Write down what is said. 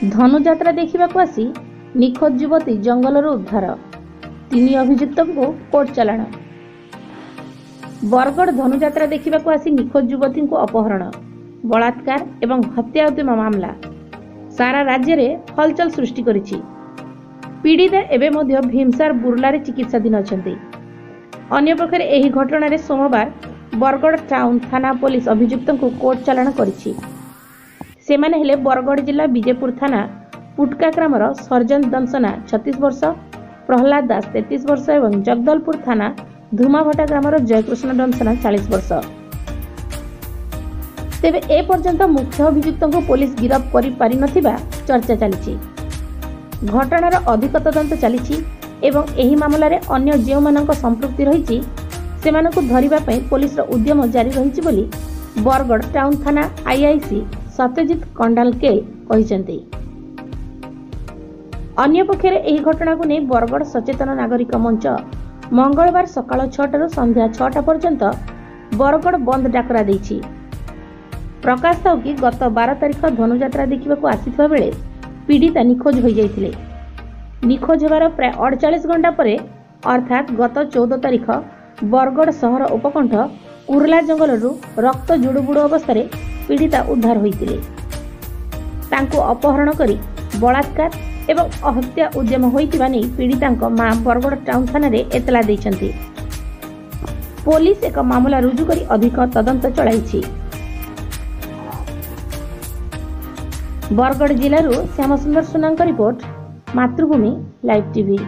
धनुଯାत्रा देखा आसी निखोज युवती जंगल उद्धार 3 अभियुक्त को कोर्ट चलाण। बरगड़ धनुଯାत्रा देखा आसी निखोज युवती को अपहरण बलात्कार एवं हत्या उद्यम मामला सारा राज्य में हलचल सृष्टि करिछि। पीड़िता एवं भीमसार बुर्ला चिकित्साधीन अछंती। अन्य पक्षरे एही घटना सोमवार बरगड़ टाउन थाना पुलिस अभियुक्त को कोर्ट चालाण करिछि। सेमाने हेले बरगड़ जिला विजयपुर थाना पुटका ग्रामर सर्जन दंसना 36 वर्ष, प्रहलाद दास 33 वर्ष एवं जगदलपुर थाना धुमाभटा ग्रामर जयकृष्ण दंसना 40 वर्ष। तेबे ए पर्यंत मुख्य अभियुक्त को पुलिस गिरफ करि पारि नथिबा चर्चा चली। घटनार अधिक तदंत चली एवं एही मामलारे अन्य जेउ मानक संपृक्ति रही सेमानकु धरिबा पई पुलिस रो उद्यम जारी रही बोली बरगड़ टाउन थाना आईआईसी सत्यजित कंडालके कहिसेंती। अन्य पक्षरे एही घटना को नहीं बरगड़ सचेतन नागरिक मंच मंगलवार सकाळ 6 संध्या 6 पर्यंत बरगड़ बंद डाकरा देछि। प्रकाश थाउ कि गत 12 तारिख धनुଯାत्रा देखा आसीथिबा बेले पीड़िता निखोज हो जाइथिले। निखोज होबार प्राय 48 घंटा परे अर्थात गत 14 तारिख बरगड़ सहर उपकंठ कुर्ला जंगल रक्त जुड़ुबुड़ अवस्था पीड़िता उद्धार होइतिले। तांको अपहरण करी बलात्कार एवं हत्या उद्यम होइतिबा नै पीड़ितांक मां बरगड़ टाउन थाना रे एतला दैछन्ती। पुलिस एक मामला रुजु करी अधिक तदंत चलाइछि। बरगड़ जिल्लारू श्यामसुंदर सुनांक रिपोर्ट, मातृभूमि लाइव टीवी।